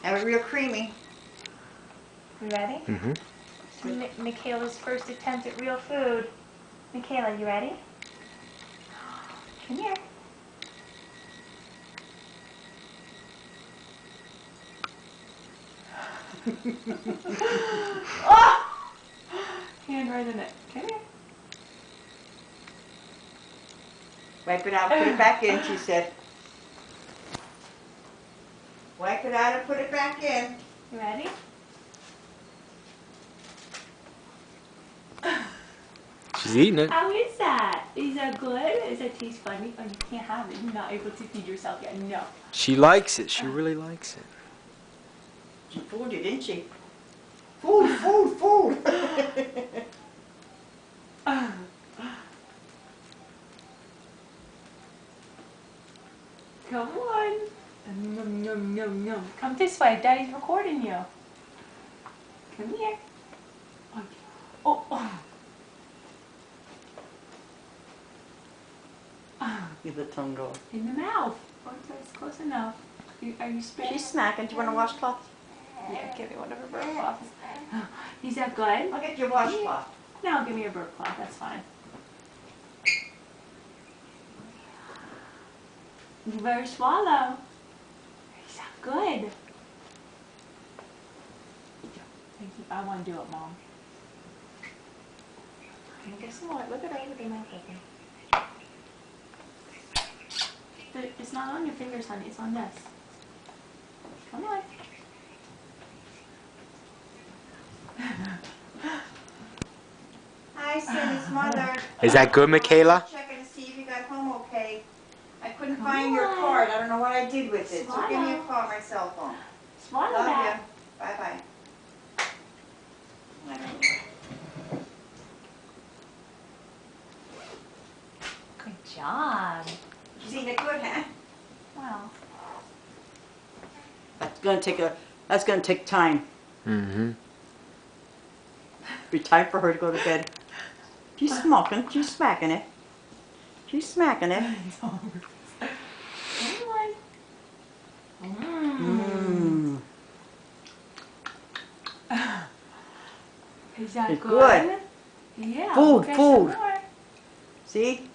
Have a real creamy. You ready? Mm-hmm. Michaela's first attempt at real food. Michaela, you ready? Come here. Oh! Hand right in it. Come here. Wipe it out, put it back in, she said. Wipe it out and put it back in. You ready? She's eating it. How is that? Is that good? Does that taste funny? Oh, you can't have it. You're not able to feed yourself yet. No. She likes it. She really likes it. She fooled you, didn't she? Food, food, food. Come on. Yum, yum, yum, yum. Come this way. Daddy's recording you. Come here. Oh, oh. Give the tongue go. In the mouth. Oh, it's close enough. Are you spitting? She's smacking. Do you want a washcloth? Yeah, give me one of her burp cloths. Is that good? I'll get you a washcloth. No, give me a burp cloth. That's fine. You better swallow. Is that good? I want to do it, Mom. And guess what? Look at her with her mouth open. It's not on your fingers, honey. It's on this. Come on. Hi, Cindy's mother. Is that good, Michaela? Checking to see if you got home okay. I couldn't find your card. I don't know what I did with it. So give me a call on my cell phone. Swallow Love that. you. Bye-bye. Good job. She's eating it good, huh? Wow. That's gonna take time. Mm-hmm. Be time for her to go to bed. She's smoking. She's smacking it. She's smacking it. Mmm. Is that It's good? Yeah. Food, okay, food. some more. See?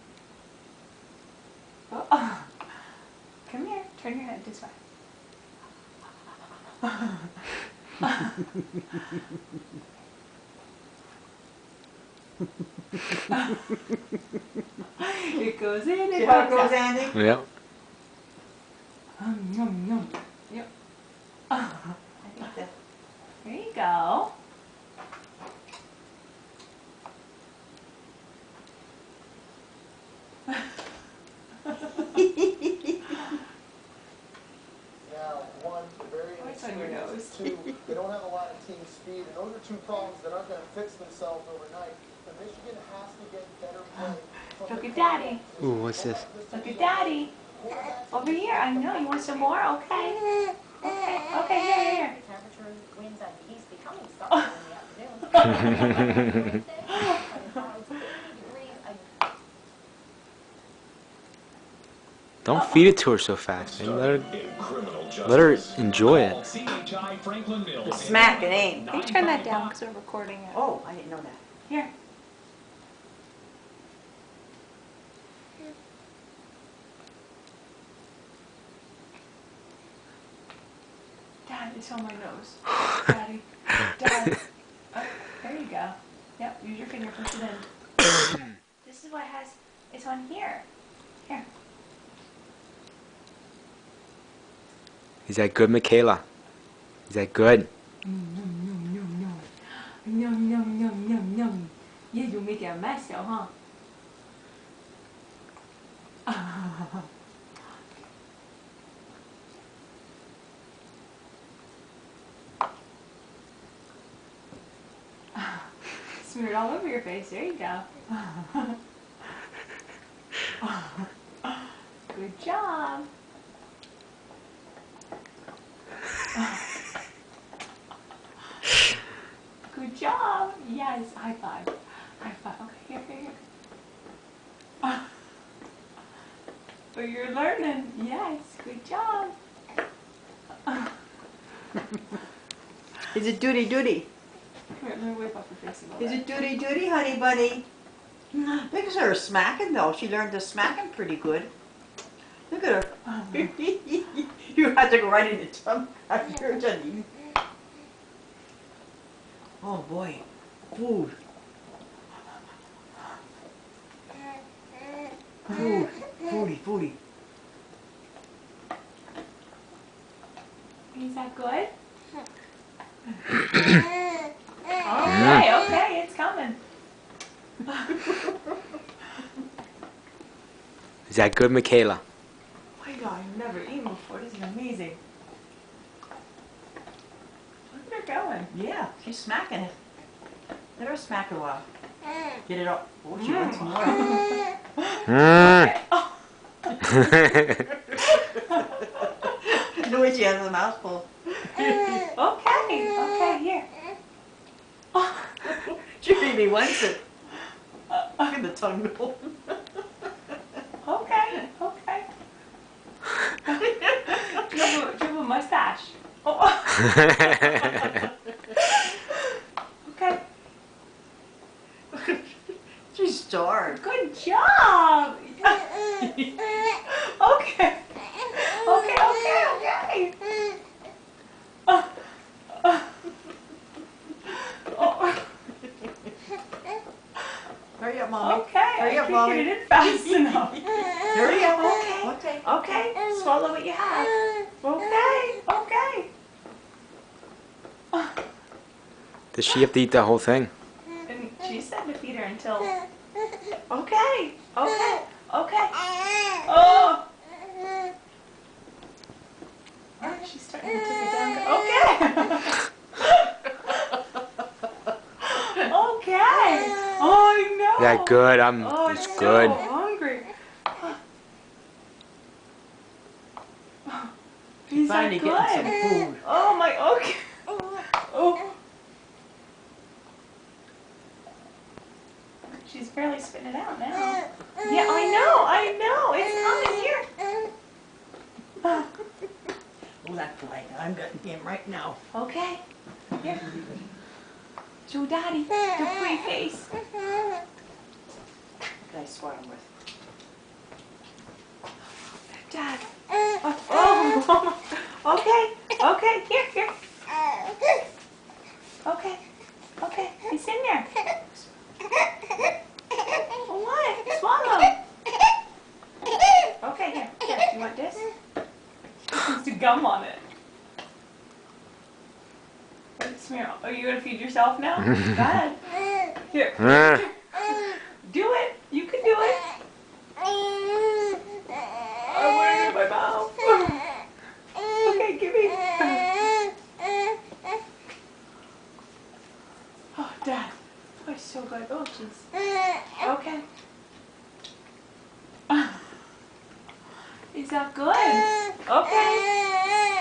Oh. Come here. Turn your head this way. It goes in. See how it goes, Andy? Yep. Yum, yum. Yep. I think that. There you go. Now, one, they're very What's on your inexperienced. nose? Two, they don't have a lot of team speed, and those are two problems that aren't going to fix themselves overnight. But Michigan has to get better play. from Look the at Daddy. Ooh, what's this? Look at Daddy. Over here. I know. You want some more? Okay. Okay. Okay. Here. Temperature winds out the east becoming softer in the afternoon. Don't feed it to her so fast, man. Let her enjoy it. The smack it ain't. Can you turn that down because we're recording it? Oh, I didn't know that. Here. Dad, it's on my nose. Daddy. Dad. Oh, there you go. Yep, use your finger, push it in. This is what it's on here. Here. Is that good, Michaela? Is that good? Yum, yum, yum, yum. Yum, yum, yum, yum, yum. Yeah, you make it a mess though, huh? Smear it all over your face. There you go. Good job. Good job. Yes. High five. High five. Okay, here, here, here. But you're learning. Yes. Good job. Is it duty duty? Come here, let me whip up your face a little Is bit. it duty duty, honey bunny? Look at her smacking though. She learned to smacking pretty good. Look at her. You have to go right in the tongue after you're done eating. Oh boy. Food. Food. Foodie, foodie. Is that good? Okay, okay, it's coming. Is that good, Michaela? Oh my God, I've never eaten before. This is amazing. Look at her going. Yeah, she's smacking it. Let her smack a while. Get it up. Oh, she wants more. Mm. The way she has the mouthful. Okay, okay, here. She really wants it. Look at the tongue go. Okay, okay. Do you have a mustache? Oh. Okay, She's starved. good job. Okay, okay, okay, okay. Oh. Hurry up, Mommy. Okay, Hurry I up, can't Mommy. get it in fast enough. Hurry up. Okay. Okay, swallow what you have. Okay, okay. Does she have to eat the whole thing? And she said to feed her until. Okay, okay, okay. Oh! Oh, she's starting to take it down. Okay. Okay. Oh, I know. Is that good? Oh, It's I'm good. so hungry. Is that Finally getting some good? food. Oh my, okay. Oh. She's barely spitting it out now. Yeah, I know. It's coming here. Oh, that's right. I'm getting him right now. Okay. Here. Show Daddy the pretty face. What can I swat him with? Dad. Oh. Okay. Okay. Here. Okay. Okay. He's in there. What? Swallow. Okay, here. You want this? This needs to gum on it. Let it smear. Are you going to feed yourself now? Go ahead. Here. Mm. Do it. You can do it. I want it in my mouth. Okay, give me. Oh, Dad. Oh, it's so good. Oh, jeez. Okay. Is that good? Okay.